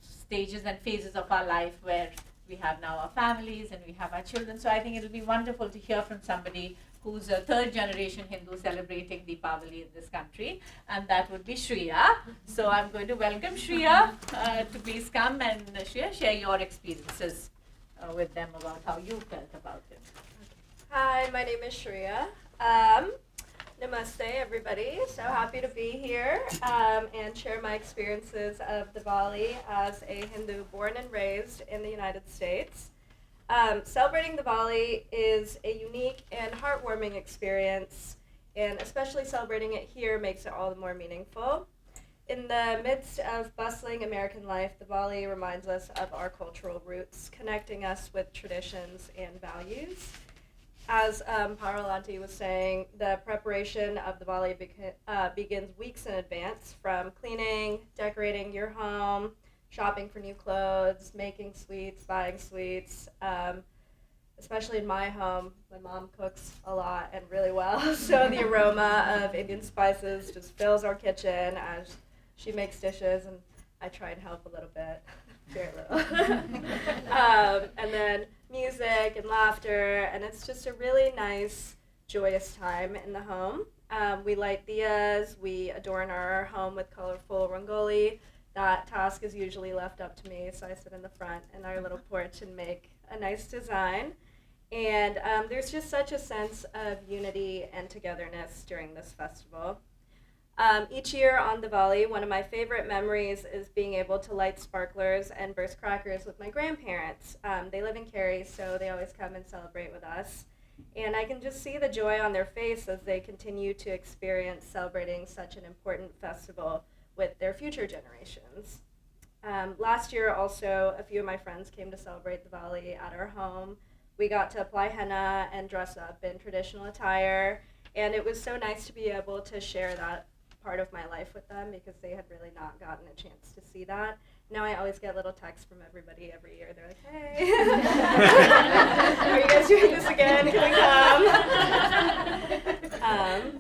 stages and phases of our life where we have now our families and we have our children. So I think it'll be wonderful to hear from somebody who's a third generation Hindu celebrating Diwali in this country, and that would be Shreya. So I'm going to welcome Shreya to please come, and Shreya, share your experiences with them about how you felt about it. Hi, my name is Shreya. Namaste, everybody. So happy to be here and share my experiences of Diwali as a Hindu born and raised in the United States. Celebrating Diwali is a unique and heartwarming experience, and especially celebrating it here makes it all the more meaningful. In the midst of bustling American life, Diwali reminds us of our cultural roots, connecting us with traditions and values. As Paralanti was saying, the preparation of Diwali begins weeks in advance, from cleaning, decorating your home, shopping for new clothes, making sweets, buying sweets. Especially in my home, my mom cooks a lot and really well, so the aroma of Indian spices just fills our kitchen as she makes dishes, and I try and help a little bit, very little. And then music and laughter, and it's just a really nice, joyous time in the home. We light diyas, we adorn our home with colorful rangoli. That task is usually left up to me, so I sit in the front in our little porch and make a nice design. And there's just such a sense of unity and togetherness during this festival. Each year on Diwali, one of my favorite memories is being able to light sparklers and burst crackers with my grandparents. They live in Cary, so they always come and celebrate with us. And I can just see the joy on their face as they continue to experience celebrating such an important festival with their future generations. Last year also, a few of my friends came to celebrate Diwali at our home. We got to apply henna and dress up in traditional attire, and it was so nice to be able to share that part of my life with them, because they had really not gotten a chance to see that. Now I always get little texts from everybody every year. They're like, hey, are you guys doing this again? Can we come?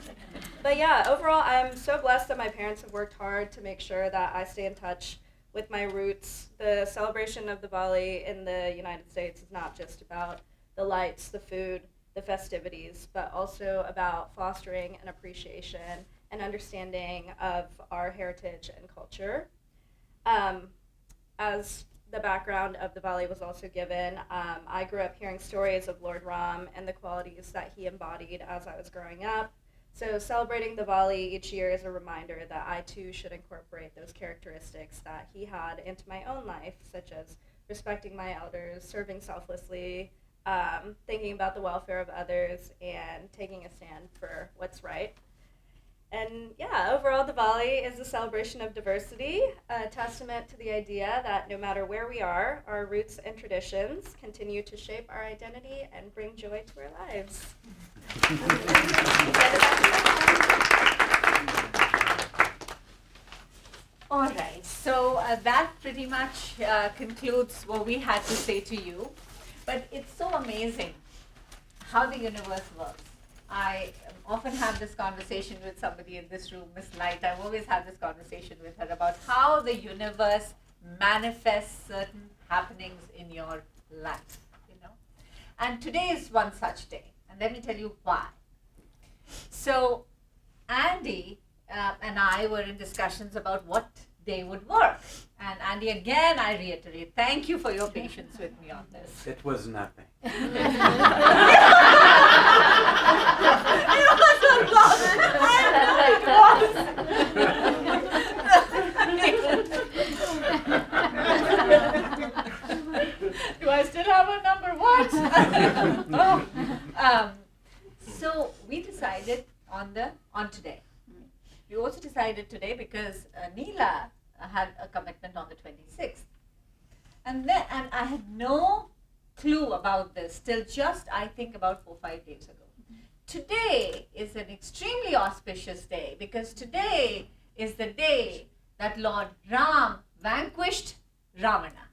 But yeah, overall, I'm so blessed that my parents have worked hard to make sure that I stay in touch with my roots. The celebration of Diwali in the United States is not just about the lights, the food, the festivities, but also about fostering an appreciation and understanding of our heritage and culture. As the background of Diwali was also given, I grew up hearing stories of Lord Ram and the qualities that he embodied as I was growing up. So celebrating Diwali each year is a reminder that I too should incorporate those characteristics that he had into my own life, such as respecting my elders, serving selflessly, thinking about the welfare of others, and taking a stand for what's right. And yeah, overall, Diwali is a celebration of diversity, a testament to the idea that no matter where we are, our roots and traditions continue to shape our identity and bring joy to our lives. All right, so that pretty much concludes what we had to say to you. But it's so amazing how the universe works. I often have this conversation with somebody in this room, Miss Light. I've always had this conversation with her about how the universe manifests certain happenings in your life, And today is one such day, and let me tell you why. So Andy and I were in discussions about what day would work. And Andy, again, I reiterate, thank you for your patience with me on this. It was nothing. Do I still have a number? What? So we decided on today. We also decided today because Neela had a commitment on the 26th. And I had no clue about this till just, I think, about 4 or 5 days ago. Today is an extremely auspicious day because today is the day that Lord Ram vanquished Ravana.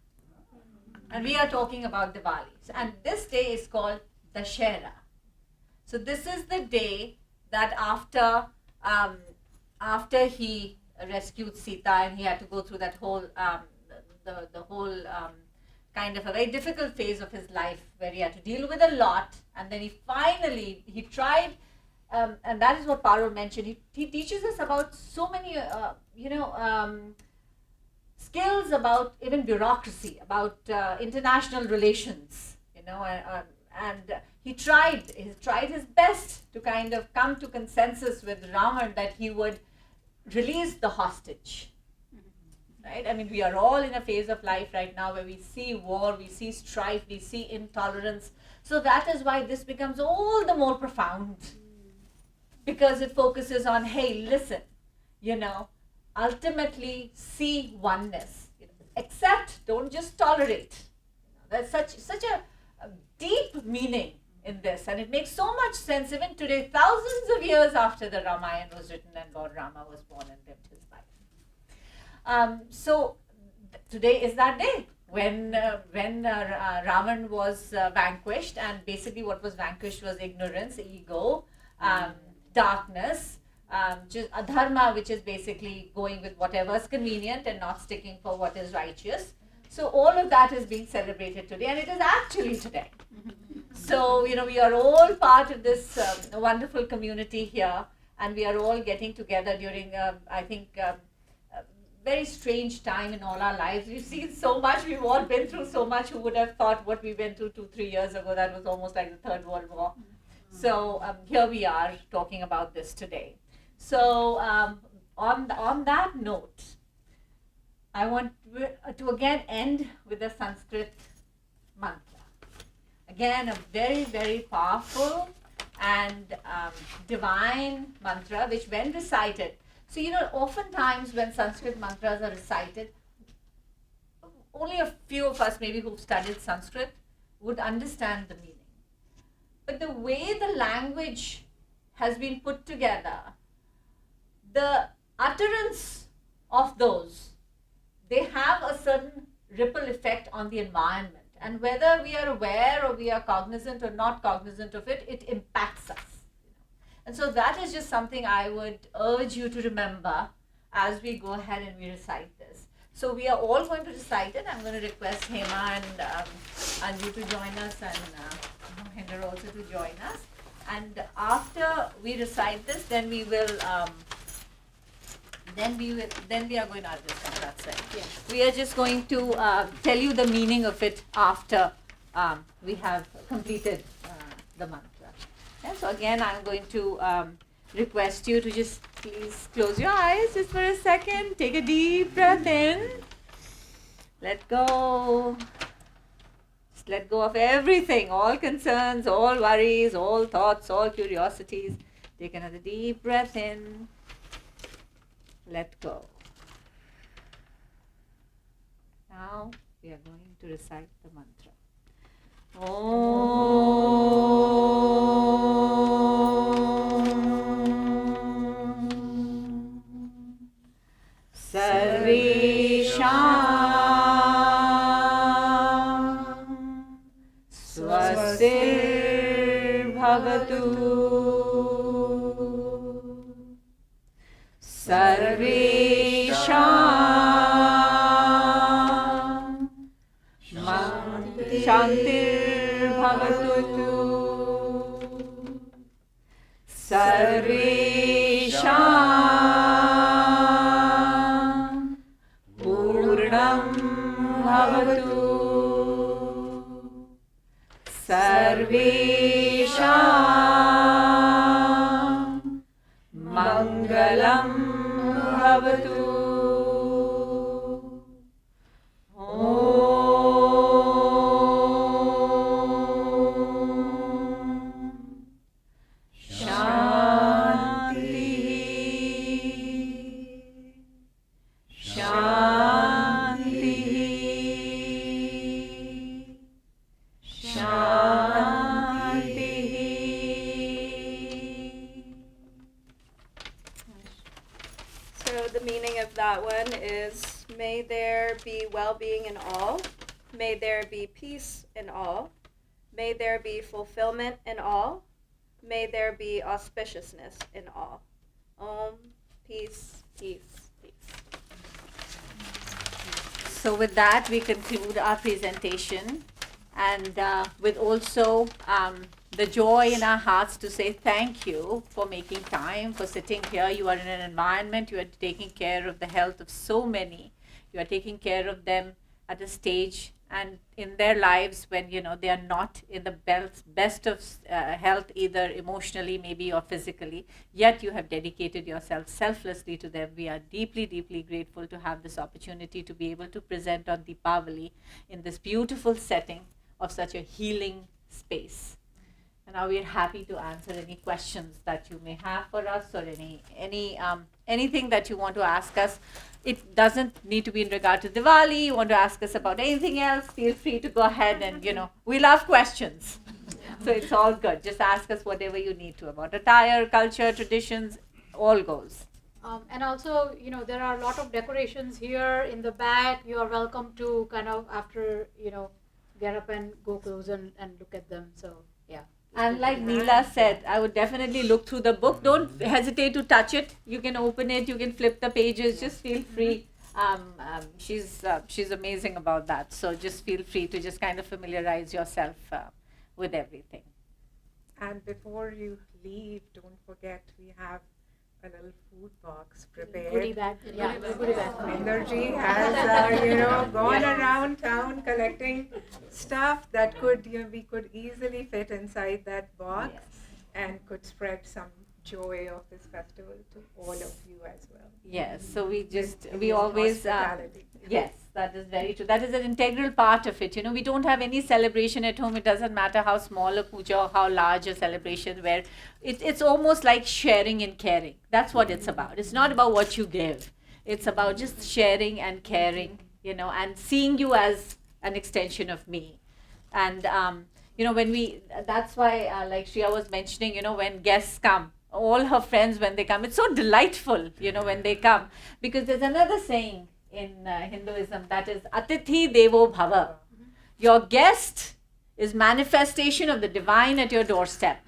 And we are talking about Diwali. And this day is called Dashera. So this is the day that after after he rescued Sita and he had to go through that whole the whole kind of a very difficult phase of his life where he had to deal with a lot, and then he tried, and that is what Parul mentioned. He teaches us about so many skills about even bureaucracy, about international relations, and he tried his best to kind of come to consensus with Ravan that he would release the hostage. Right? I mean, we are all in a phase of life right now where we see war, we see strife, we see intolerance. So that is why this becomes all the more profound, because it focuses on, hey, listen, ultimately see oneness, accept, don't just tolerate. There's such a deep meaning in this, and it makes so much sense even today, thousands of years after the Ramayana was written and Lord Rama was born and lived his life. So today is that day when Ravan was vanquished, and basically what was vanquished was ignorance, ego, darkness, just adharma, which is basically going with whatever is convenient and not sticking for what is righteous. So all of that is being celebrated today, and it is actually today. So, we are all part of this wonderful community here, and we are all getting together during, I think, a very strange time in all our lives. We've seen so much, we've all been through so much. Who would have thought what we went through 2-3 years ago? That was almost like the Third World War. So here we are talking about this today. So on that note, I want to again end with a Sanskrit mantra. Again, a very, very powerful and divine mantra, which when recited, so oftentimes when Sanskrit mantras are recited, only a few of us maybe who've studied Sanskrit would understand the meaning. But the way the language has been put together, the utterance of those, they have a certain ripple effect on the environment. And whether we are aware or we are cognizant or not cognizant of it, it impacts us. And so that is just something I would urge you to remember as we go ahead and we recite this. So we are all going to recite it. I'm going to request Hema and Anju to join us, and Hinder also to join us. And after we recite this, then we will then we are going to understand. That's right. Yes. We are just going to tell you the meaning of it after we have completed the mantra. Yeah, so again, I'm going to request you to just please close your eyes just for a second. Take a deep breath in. Let go. Just let go of everything, all concerns, all worries, all thoughts, all curiosities. Take another deep breath in. Let go. Now we are going to recite the mantra. Om Sarvesham Swastir Bhavatu Sarvesham Shantir Bhavatu Sarvesham Purnam Bhavatu Sarvesham Mangalam Bhavatu. That one is, may there be well-being in all, may there be peace in all, may there be fulfillment in all, may there be auspiciousness in all. Om, Peace, peace, peace. So with that, we conclude our presentation, and with also the joy in our hearts to say thank you for making time, for sitting here. You are in an environment, you are taking care of the health of so many. You are taking care of them at a stage and in their lives when, you know, they are not in the best of health, either emotionally maybe or physically, yet you have dedicated yourself selflessly to them. We are deeply, deeply grateful to have this opportunity to be able to present on Deepavali in this beautiful setting of such a healing space. And now we are happy to answer any questions that you may have for us, or anything that you want to ask us. It doesn't need to be in regard to Diwali. You want to ask us about anything else, feel free to go ahead, and we love questions. So it's all good. Just ask us whatever you need to about attire, culture, traditions, all goes. And also, there are a lot of decorations here in the back. You are welcome to kind of after, get up and go close and look at them. So, yeah. And like Neela said, I would definitely look through the book. Don't hesitate to touch it. You can open it. You can flip the pages. Just feel free. She's amazing about that. So just feel free to just kind of familiarize yourself with everything. And before you leave, don't forget we have a little food box prepared. Goodie bag. Yeah, goodie bag. Energy has, gone around town collecting stuff that we could easily fit inside that box, and could spread some joy of this festival to all of you as well. Yes, so we always, yes, that is very true. That is an integral part of it. We don't have any celebration at home. It doesn't matter how small a puja or how large a celebration, where it's almost like sharing and caring. That's what it's about. It's not about what you give. It's about just sharing and caring, and seeing you as an extension of me. And, that's why, like Shreya was mentioning, when guests come, all her friends, when they come, it's so delightful, when they come. Because there's another saying in Hinduism, that is Atithi Devo Bhava. Your guest is manifestation of the divine at your doorstep.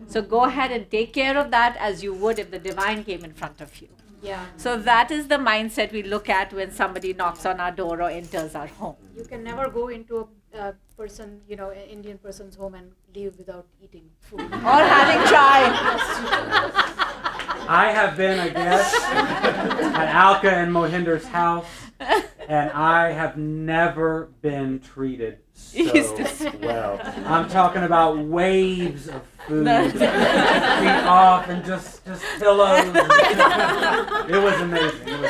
So go ahead and take care of that as you would if the divine came in front of you. Yeah. So that is the mindset we look at when somebody knocks on our door or enters our home. You can never go into a person, an Indian person's home and leave without eating food. Or having chai. I have been a guest at Alka and Mohinder's house, and I have never been treated so well. I'm talking about waves of food, feet off, and just pillows. It was amazing.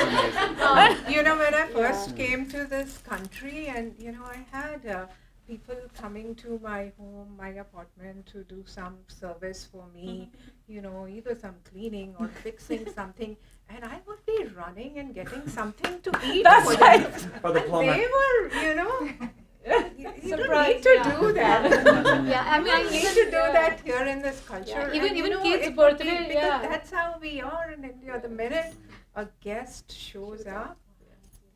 When I first came to this country, and I had people coming to my home, my apartment, to do some service for me, either some cleaning or fixing something, and I would be running and getting something to eat. That's for right. them. For the plumber. They were, you don't need Surprised, to do that. Yeah, I mean, You need to do that here in this culture. Yeah, even And, kids' it would be- birthday, because yeah. that's how we are in India. The minute a guest shows up,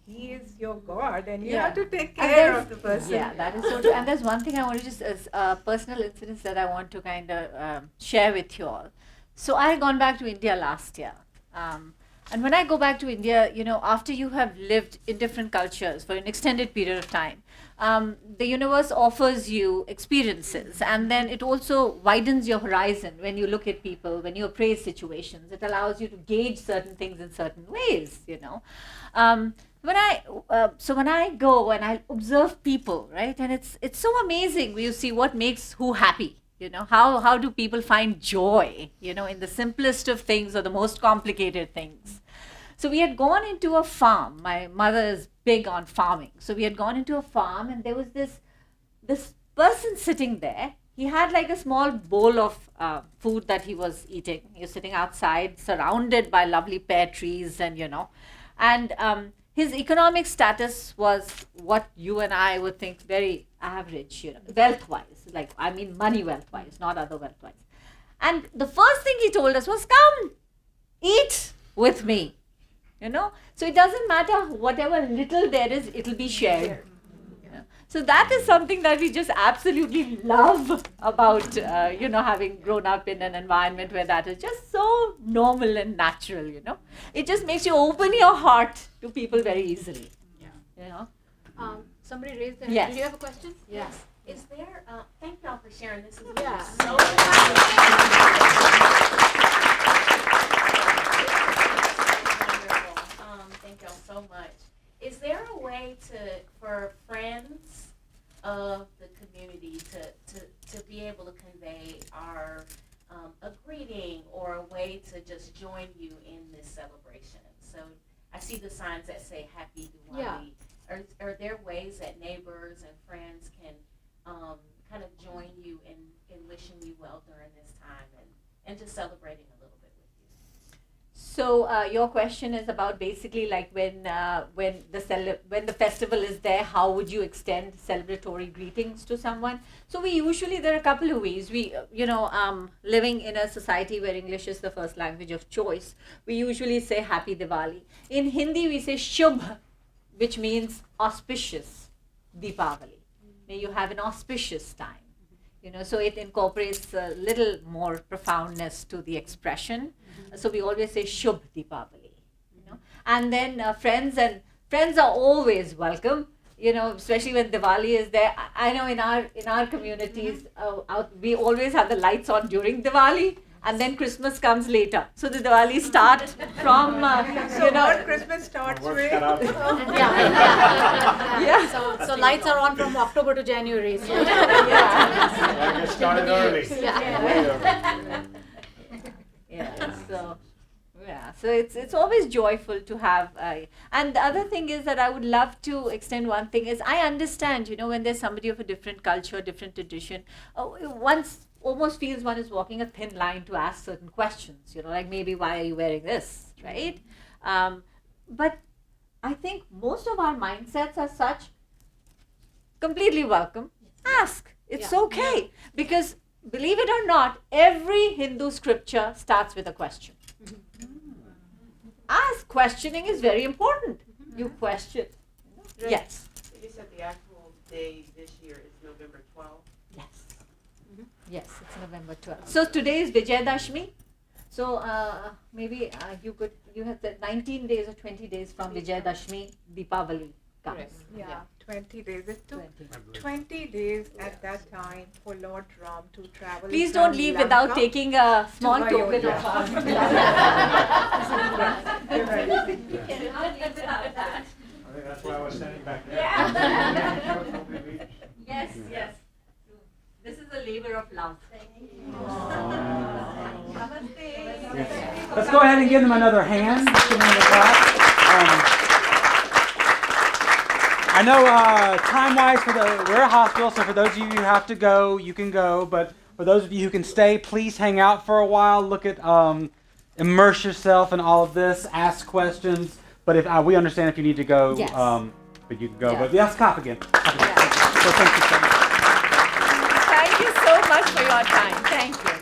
he is your God, and you have to take And care there's- of the person. Yeah, that is so true. And there's one thing I want to just, as personal incidents that I want to kind of share with you all. So I had gone back to India last year. And when I go back to India, after you have lived in different cultures for an extended period of time, the universe offers you experiences, and then it also widens your horizon when you look at people, when you appraise situations. It allows you to gauge certain things in certain ways, when I go and I observe people, right, and it's so amazing when you see what makes who happy. How do people find joy, in the simplest of things or the most complicated things. So we had gone into a farm. My mother is big on farming. So we had gone into a farm, and there was this person sitting there. He had like a small bowl of food that he was eating. He was sitting outside, surrounded by lovely pear trees, and his economic status was what you and I would think very average, wealth-wise. Money wealth-wise, not other wealth-wise. And the first thing he told us was, come, eat with me. So it doesn't matter whatever little there is, it'll be shared. So that is something that we just absolutely love about, having grown up in an environment where that is just so normal and natural. It just makes you open your heart to people very easily. Somebody raised their Yes. hand. Do you have a question? Yes. Is there, thank y'all for sharing. This is Yeah. so wonderful. Thank y'all so much. Is there a way for friends of the community to be able to convey our a greeting or a way to just join you in this celebration? So I see the signs that say Happy Diwali. Yeah. Are there ways that neighbors and friends can kind of join you in wishing you well during this time and just celebrating a little bit with you? So your question is about basically like when the festival is there, how would you extend celebratory greetings to someone? So there are a couple of ways. We living in a society where English is the first language of choice, we usually say Happy Diwali. In Hindi we say Shubh, which means auspicious Deepavali. May you have an auspicious time. So it incorporates a little more profoundness to the expression. So we always say Shubh Deepavali. And then friends are always welcome. Especially when Diwali is there. I know in our communities, we always have the lights on during Diwali. And then Christmas comes later. So the Diwali start from, What Christmas starts with? Yeah. So lights are on from October to January. So. I get started early. So it's always joyful to have. And the other thing is that I would love to extend one thing is I understand, when there's somebody of a different culture, different tradition, once almost feels one is walking a thin line to ask certain questions, like maybe why are you wearing this, right? But I think most of our mindsets are such completely welcome. Ask. It's okay. Because believe it or not, every Hindu scripture starts with a question. Ask. Questioning is very important. You question. Yes. You said the actual day this year is November 12th. Yes. Yes, it's November 12th. So today is Vijayadashmi. So maybe you have the 19 days or 20 days from Vijayadashmi, Deepavali comes. Yeah, 20 days. It took 20 days at that time for Lord Ram to travel. Please from don't leave without Lanka taking a small to token Ayodhya. of our. I think that's why I was standing back there. Yes, yes. This is a labor of love. Let's go ahead and give them another hand. Give them another clap. I know time-wise, we're a hospital, so for those of you who have to go, you can go. But for those of you who can stay, please hang out for a while. Look at, immerse yourself in all of this. Ask questions. But if we understand if you need to go, Yes. but you can go. Yeah. But yes, clap again. So thank you so much. Thank you so much for your time. Thank you.